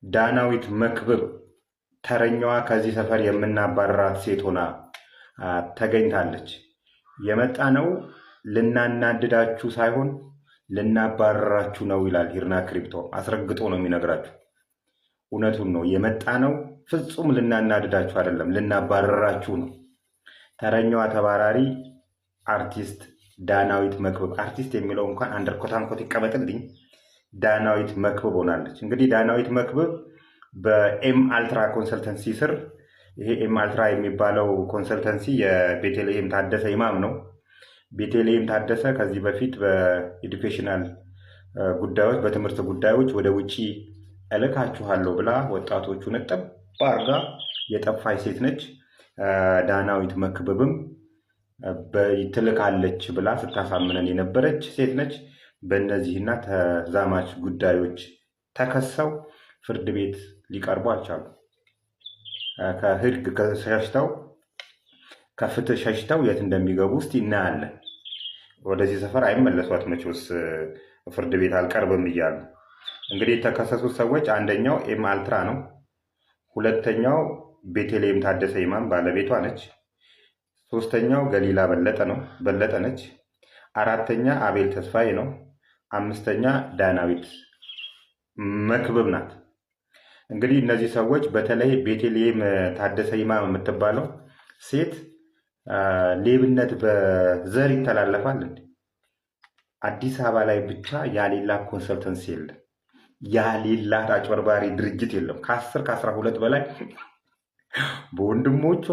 ዳናዊት መክብብ ተረኛዋ ከዚህ ሰፈር የምናባረራት ሴት ሆና ተገኝታለች። የመጣ ነው ልናናድዳችሁ ሳይሆን ልናባረራችሁ ነው ይላል ሂርና ክሪፕቶ። አስረግጦ ነው የሚነግራችሁ። እውነቱን ነው። የመጣ ነው ፍጹም ልናናድዳችሁ አይደለም፣ ልናባረራችሁ ነው። ተረኛዋ ተባራሪ አርቲስት ዳናዊት መክብብ፣ አርቲስት የሚለው እንኳን አንደር ኮታንኮት ይቀመጥልኝ፣ ዳናዊት መክብብ ሆናለች። እንግዲህ ዳናዊት መክብብ በኤም አልትራ ኮንሰልተንሲ ስር፣ ይሄ ኤም አልትራ የሚባለው ኮንሰልተንሲ የቤተልሔም ታደሰ ኢማም ነው። ቤተልሔም ታደሰ ከዚህ በፊት በኤዱኬሽናል ጉዳዮች፣ በትምህርት ጉዳዮች ወደ ውጭ እልካችኋለሁ ብላ ወጣቶቹን ጠብ አርጋ የጠፋች ሴት ነች። ዳናዊት መክብብም ትልካለች ብላ ስታሳምነን የነበረች ሴት ነች። በእነዚህና ተዛማች ጉዳዮች ተከሰው ፍርድ ቤት ሊቀርቡ አልቻሉ። ከህግ ሸሽተው ከፍትህ ሸሽተው የት እንደሚገቡ እስቲ እናያለን። ወደዚህ ሰፈር አይመለሷት መቼስ ፍርድ ቤት አልቀርብም እያሉ። እንግዲህ የተከሰሱት ሰዎች አንደኛው ኤም አልትራ ነው። ሁለተኛው ቤተልሔም ታደሰ ኢማም ባለቤቷ ነች። ሶስተኛው ገሊላ በለጠ ነች። አራተኛ አቤል ተስፋዬ ነው። አምስተኛ ዳናዊት መክብብ ናት። እንግዲህ እነዚህ ሰዎች በተለይ ቤተልሔም ታደሰ ኢማም የምትባለው ሴት ሌብነት በዘር ይተላለፋል። አዲስ አበባ ላይ ብቻ ያሌላ ኮንሰልተንሲ የለም፣ ያሌላ አጭበርባሪ ድርጅት የለም። ከ10 ከ12 በላይ በወንድሞቿ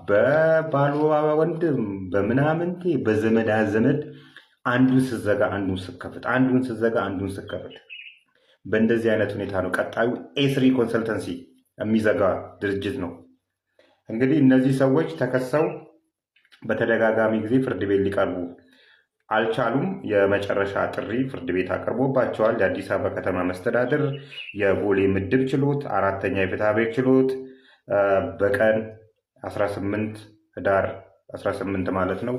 በባሏ ወንድም በምናምንቴ በዘመድ አዘመድ አንዱን ስዘጋ አንዱን ስከፍት፣ አንዱን ስዘጋ አንዱን ስከፍት፣ በእንደዚህ አይነት ሁኔታ ነው ቀጣዩ ኤስሪ ኮንሰልተንሲ የሚዘጋ ድርጅት ነው። እንግዲህ እነዚህ ሰዎች ተከሰው በተደጋጋሚ ጊዜ ፍርድ ቤት ሊቀርቡ አልቻሉም። የመጨረሻ ጥሪ ፍርድ ቤት አቅርቦባቸዋል። የአዲስ አበባ ከተማ መስተዳድር የቦሌ ምድብ ችሎት 4ኛ የፍትሐ ብሔር ችሎት በቀን 18 ህዳር 18 ማለት ነው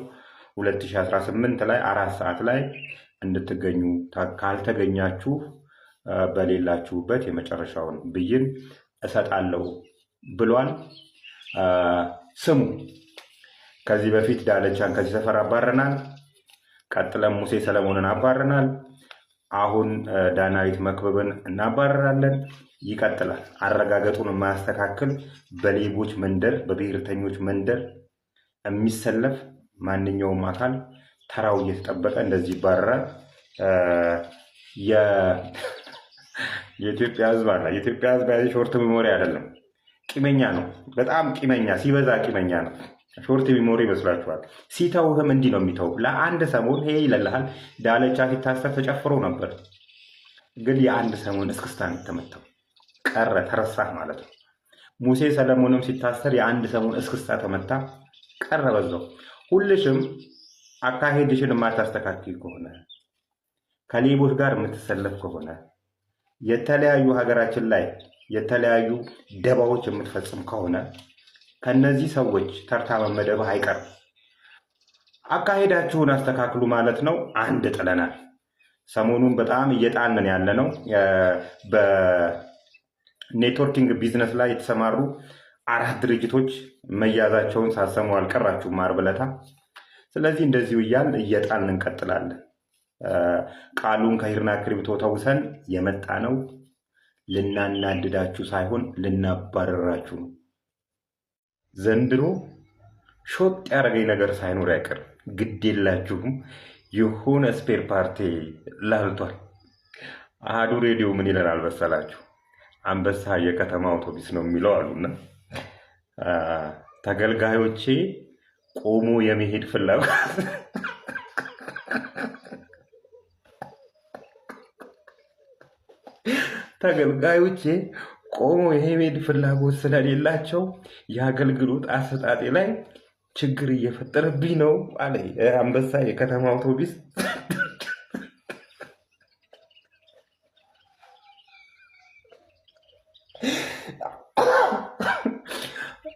2018 ላይ 4 ሰዓት ላይ እንድትገኙ፣ ካልተገኛችሁ በሌላችሁበት የመጨረሻውን ብይን እሰጣለሁ ብሏል። ስሙ፣ ከዚህ በፊት ዳለቻን ከዚህ ሰፈር አባረናል። ቀጥለን ሙሴ ሰለሞንን አባረናል። አሁን ዳናዊት መክብብን እናባረራለን። ይቀጥላል። አረጋገጡን የማያስተካክል በሌቦች መንደር፣ በብሔርተኞች መንደር የሚሰለፍ ማንኛውም አካል ተራው እየተጠበቀ እንደዚህ ይባረራል። የኢትዮጵያ ሕዝብ አለ። የኢትዮጵያ ሕዝብ ሾርት ሚሞሪ አይደለም፣ ቂመኛ ነው። በጣም ቂመኛ፣ ሲበዛ ቂመኛ ነው። ሾርት ሚሞሪ ይመስላችኋል? ሲተውህም እንዲህ ነው የሚተው። ለአንድ ሰሞን ሄ ይለልሃል። ዳለቻ ሲታሰር ተጨፍሮ ነበር፣ ግን የአንድ ሰሞን እስክስታ ተመተው ቀረ፣ ተረሳህ ማለት ነው። ሙሴ ሰለሞንም ሲታሰር የአንድ ሰሞን እስክስታ ተመታ፣ ቀረ በዛው። ሁልሽም አካሄድሽን የማታስተካክል ከሆነ፣ ከሌቦች ጋር የምትሰለፍ ከሆነ፣ የተለያዩ ሀገራችን ላይ የተለያዩ ደባዎች የምትፈጽም ከሆነ ከነዚህ ሰዎች ተርታ መመደብህ አይቀርም። አካሄዳችሁን አስተካክሉ ማለት ነው። አንድ ጥለናል። ሰሞኑን በጣም እየጣልን ያለ ነው። በኔትወርኪንግ ቢዝነስ ላይ የተሰማሩ 4 ድርጅቶች መያዛቸውን ሳሰሙ አልቀራችሁም ዓርብ ዕለት። ስለዚህ እንደዚሁ እያልን እየጣልን እንቀጥላለን። ቃሉን ከሂርና ክሪፕቶ ተውሰን የመጣ ነው ልናናድዳችሁ ሳይሆን ልናባረራችሁ ነው። ዘንድሮ ሾጥ ያደረገኝ ነገር ሳይኖር አይቀርም። ግድ የላችሁም። የሆነ ስፔር ፓርቲ ላልቷል። አሃዱ ሬዲዮ ምን ይለናል መሰላችሁ? አንበሳ የከተማ አውቶቡስ ነው የሚለው አሉና ተገልጋዮቼ ቆሞ የመሄድ ፍላጎት ተገልጋዮቼ ቆሞ የመሄድ ፍላጎት ስለሌላቸው የአገልግሎት አሰጣጤ ላይ ችግር እየፈጠረብኝ ነው አለ አንበሳ የከተማ አውቶቡስ።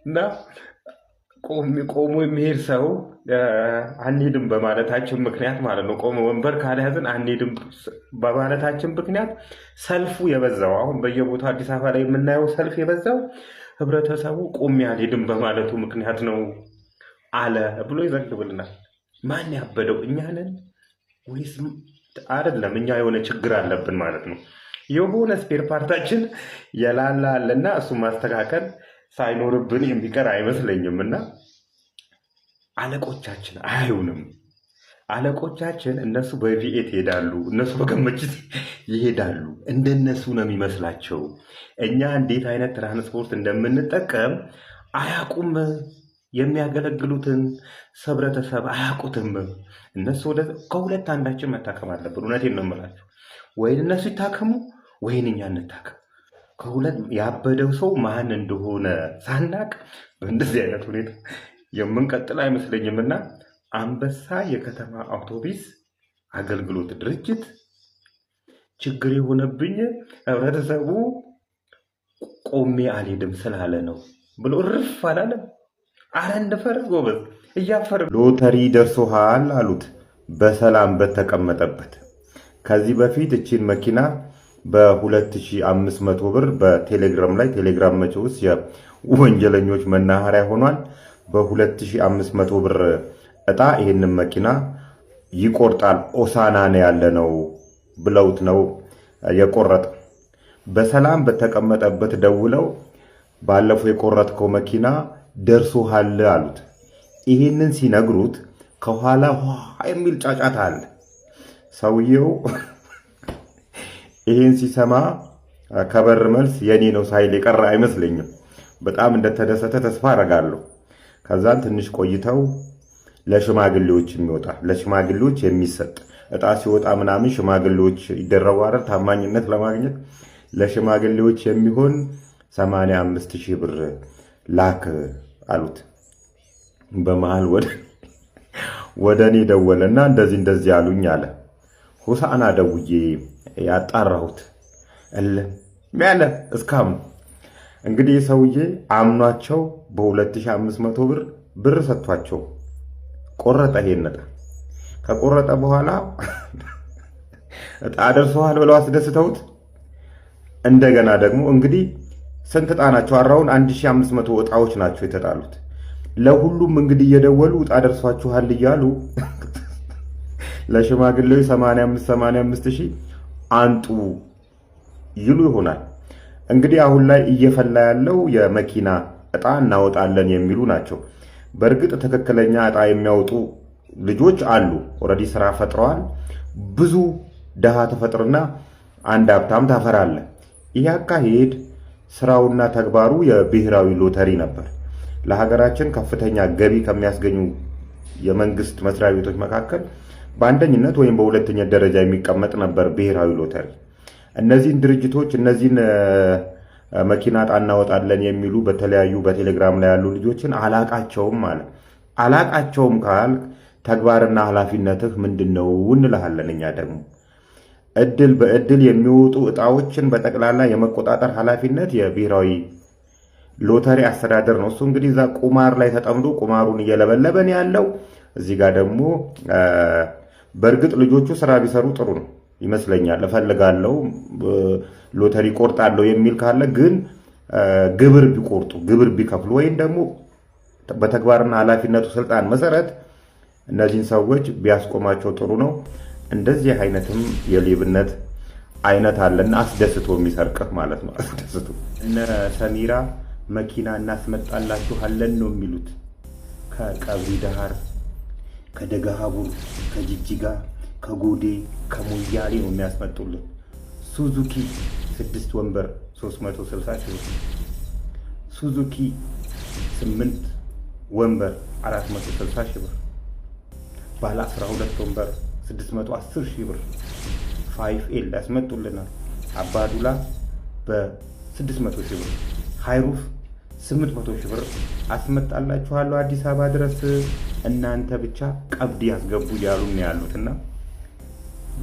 እና ቆሞ የሚሄድ ሰው አንሄድም በማለታችን ምክንያት ማለት ነው። ቆሞ ወንበር ካልያዝን አንሄድም በማለታችን ምክንያት ሰልፉ የበዛው አሁን በየቦታው አዲስ አበባ ላይ የምናየው ሰልፍ የበዛው ህብረተሰቡ ቆሜ አልሄድም በማለቱ ምክንያት ነው አለ ብሎ ይዘግብልናል። ማን ያበደው? እኛ ነን ወይስ አይደለም? እኛ የሆነ ችግር አለብን ማለት ነው። የሆነ ስፔር ፓርታችን የላላ አለና እሱ ማስተካከል ሳይኖርብን የሚቀር አይመስለኝም። እና አለቆቻችን አያዩንም። አለቆቻችን እነሱ በቪኤት ይሄዳሉ፣ እነሱ በገመችት ይሄዳሉ። እንደነሱ ነው የሚመስላቸው። እኛ እንዴት አይነት ትራንስፖርት እንደምንጠቀም አያውቁም። የሚያገለግሉትን ህብረተሰብ አያውቁትም። እነሱ ከሁለት አንዳችን መታከም አለብን። እውነቴን ነው የምላቸው። ወይን እነሱ ይታከሙ ወይን እኛ እንታከም። ከሁለት ያበደው ሰው ማን እንደሆነ ሳናቅ በእንደዚህ አይነት ሁኔታ የምንቀጥል አይመስለኝም። እና አንበሳ የከተማ አውቶቡስ አገልግሎት ድርጅት ችግር የሆነብኝ ህብረተሰቡ ቆሜ አልሄድም ስላለ ነው ብሎ እርፍ አላለም። አረ እንደፈረ ጎበዝ እያፈረ ሎተሪ ደርሶሃል አሉት በሰላም በተቀመጠበት። ከዚህ በፊት እቺን መኪና በ2500 ብር በቴሌግራም ላይ ቴሌግራም መቼ ውስጥ የወንጀለኞች መናኸሪያ ሆኗል። በ2500 ብር እጣ ይህንን መኪና ይቆርጣል ኦሳና ነው ያለ ነው ብለውት ነው የቆረጠ። በሰላም በተቀመጠበት ደውለው ባለፈው የቆረጥከው መኪና ደርሶሃል አሉት። ይህንን ሲነግሩት ከኋላ የሚል ጫጫታ አለ። ሰውየው ይህን ሲሰማ ከበር መልስ የኔ ነው ሳይል የቀረ አይመስለኝም። በጣም እንደተደሰተ ተስፋ አደርጋለሁ። ከዛን ትንሽ ቆይተው ለሽማግሌዎች የሚወጣ ለሽማግሌዎች የሚሰጥ እጣ ሲወጣ ምናምን ሽማግሌዎች ይደረዋል ታማኝነት ለማግኘት ለሽማግሌዎች የሚሆን 85,000 ብር ላክ አሉት። በመሃል ወደ እኔ ደወለና እንደዚህ አሉኝ አለ። ሆሳዕና ደውዬ ያጣራሁት ያለ እስካሁን እንግዲህ ሰውዬ አምኗቸው በ2500 ብር ሰጥቷቸው ቆረጠ። ይሄን እጣ ከቆረጠ በኋላ እጣ ደርሰዋል ብለው አስደስተውት እንደገና ደግሞ እንግዲህ ስንት እጣ ናቸው? አራውን 1500 እጣዎች ናቸው የተጣሉት። ለሁሉም እንግዲህ እየደወሉ እጣ ደርሷችኋል እያሉ ለሽማግሌው 85,000 አንጡ ይሉ ይሆናል። እንግዲህ አሁን ላይ እየፈላ ያለው የመኪና እጣ እናወጣለን የሚሉ ናቸው። በእርግጥ ትክክለኛ እጣ የሚያወጡ ልጆች አሉ። ኦልሬዲ ስራ ፈጥረዋል። ብዙ ደሃ ተፈጥርና አንድ ሀብታም ታፈራለህ። ይህ አካሄድ ስራውና ተግባሩ የብሔራዊ ሎተሪ ነበር። ለሀገራችን ከፍተኛ ገቢ ከሚያስገኙ የመንግስት መስሪያ ቤቶች መካከል በአንደኝነት ወይም በሁለተኛ ደረጃ የሚቀመጥ ነበር ብሔራዊ ሎተሪ። እነዚህን ድርጅቶች እነዚህን መኪና እጣ እናወጣለን የሚሉ በተለያዩ በቴሌግራም ላይ ያሉ ልጆችን አላቃቸውም ማለት አላቃቸውም ካል ተግባርና ኃላፊነትህ ምንድነው እንልሃለን። እኛ ደግሞ እድል በእድል የሚወጡ እጣዎችን በጠቅላላ የመቆጣጠር ኃላፊነት የብሔራዊ ሎተሪ አስተዳደር ነው። እሱ እንግዲህ እዛ ቁማር ላይ ተጠምዶ ቁማሩን እየለበለበን ያለው እዚህ ጋር ደግሞ በእርግጥ ልጆቹ ስራ ቢሰሩ ጥሩ ነው ይመስለኛል። እፈልጋለሁ ሎተሪ ቆርጣለሁ የሚል ካለ ግን ግብር ቢቆርጡ ግብር ቢከፍሉ ወይም ደግሞ በተግባርና ኃላፊነቱ ስልጣን መሰረት እነዚህን ሰዎች ቢያስቆማቸው ጥሩ ነው። እንደዚህ አይነትም የሌብነት አይነት አለና አስደስቶ የሚሰርቅህ ማለት ነው። አስደስቶ እነ ሰሚራ መኪና እናስመጣላችኋለን ነው የሚሉት። ከቀብሪ ዳሃር፣ ከደጋሃቡር፣ ከጅጅጋ፣ ከጎዴ፣ ከሞያሌ ነው የሚያስመጡልን። ሱዙኪ 6 ወንበር 360 ሺህ ብር፣ ሱዙኪ 8 ወንበር 460 ሺህ ብር፣ ባለ 12 ወንበር 610 ሺህ ብር 5ኤል ያስመጡልናል። አባዱላ በ600 ሺህ ብር፣ ሃይሩፍ 800 ሺህ ብር አስመጣላችኋለሁ አዲስ አበባ ድረስ እናንተ ብቻ ቀብድ ያስገቡ እያሉ ነው ያሉትና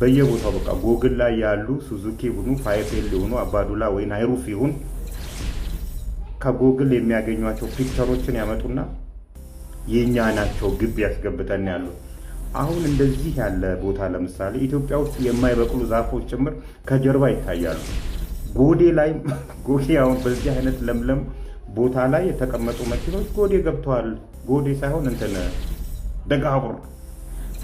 በየቦታው በቃ ጎግል ላይ ያሉ ሱዙኪ ይሁኑ 5ኤል ይሁኑ አባዱላ ወይ ሃይሩፍ ይሁን ከጎግል የሚያገኟቸው ፒክቸሮችን ያመጡና የኛ ናቸው ግቢ ያስገብተን ያሉ። አሁን እንደዚህ ያለ ቦታ ለምሳሌ ኢትዮጵያ ውስጥ የማይበቅሉ ዛፎች ጭምር ከጀርባ ይታያሉ። ጎዴ ላይ ጎዴ አሁን በዚህ አይነት ለምለም ቦታ ላይ የተቀመጡ መኪኖች ጎዴ ገብተዋል። ጎዴ ሳይሆን እንትን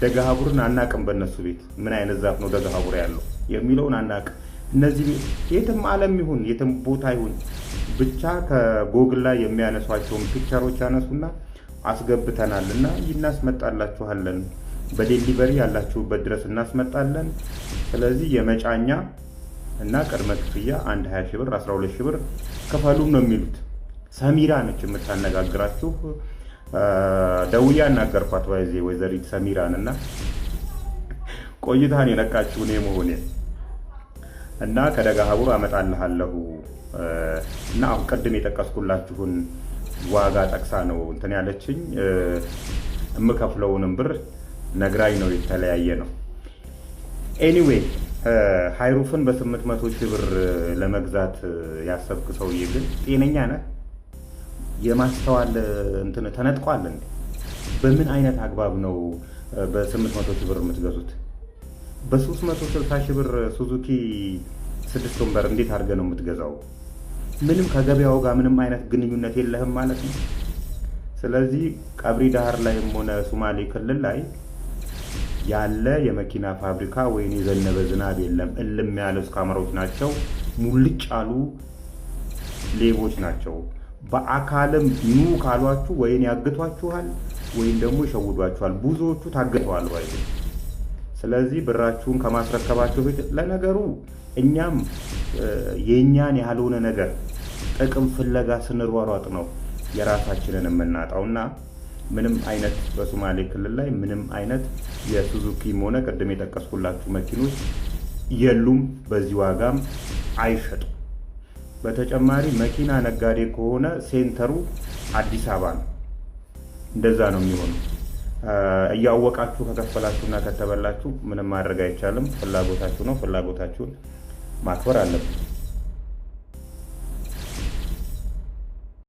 ደገሃቡርን አናቅም። በእነሱ ቤት ምን አይነት ዛፍ ነው ደገሃቡር ያለው የሚለውን አናቅም። እነዚህ ቤት የትም ዓለም ይሁን የትም ቦታ ይሁን ብቻ ከጎግል ላይ የሚያነሷቸውን ፒክቸሮች ያነሱና አስገብተናል እና እናስመጣላችኋለን፣ በዴሊቨሪ ያላችሁበት ድረስ እናስመጣለን። ስለዚህ የመጫኛ እና ቅድመ ክፍያ 20 ሺህ ብር 12 ሺህ ብር ክፈሉም ነው የሚሉት። ሰሚራ ነች የምታነጋግራችሁ። ደውዬ አናገርኳት ወይዘሪት ሰሚራን እና ቆይታን የነቃችሁ እኔ መሆኔ እና ከደገሃቡር አመጣልሃለሁ እና አሁን ቅድም የጠቀስኩላችሁን ዋጋ ጠቅሳ ነው እንትን ያለችኝ። የምከፍለውንም ብር ነግራኝ ነው የተለያየ ነው። ኤኒዌይ ሃይሩፍን በ800 ሺህ ብር ለመግዛት ያሰብክ ሰውዬ ግን ጤነኛ ነህ? የማስተዋል እንትን ተነጥቋል እንዴ? በምን አይነት አግባብ ነው በ800 ሺህ ብር የምትገዙት? በ360 ሺህ ብር ሱዙኪ 6 ወንበር እንዴት አድርገህ ነው የምትገዛው? ምንም ከገበያው ጋር ምንም አይነት ግንኙነት የለህም ማለት ነው። ስለዚህ ቀብሪ ዳህር ላይም ሆነ ሶማሌ ክልል ላይ ያለ የመኪና ፋብሪካ ወይን የዘነበ ዝናብ የለም። እልም ያለ ስካመሮች ናቸው። ሙልጭ ያሉ ሌቦች ናቸው። በአካልም ኑ ካሏችሁ ወይን ያግቷችኋል ወይም ደግሞ ይሸውዷችኋል። ብዙዎቹ ታግተዋል ወይ። ስለዚህ ብራችሁን ከማስረከባችሁ በፊት ለነገሩ እኛም የኛን ያልሆነ ነገር ጥቅም ፍለጋ ስንሯሯጥ ነው የራሳችንን የምናጣውና ምንም አይነት በሶማሌ ክልል ላይ ምንም አይነት የሱዙኪም ሆነ ቅድም የጠቀስኩላችሁ መኪኖች የሉም። በዚህ ዋጋም አይሸጡም። በተጨማሪ መኪና ነጋዴ ከሆነ ሴንተሩ አዲስ አበባ ነው። እንደዛ ነው የሚሆነው። እያወቃችሁ ከከፈላችሁና ከተበላችሁ ምንም ማድረግ አይቻልም። ፍላጎታችሁ ነው። ፍላጎታችሁን ማክበር አለብን።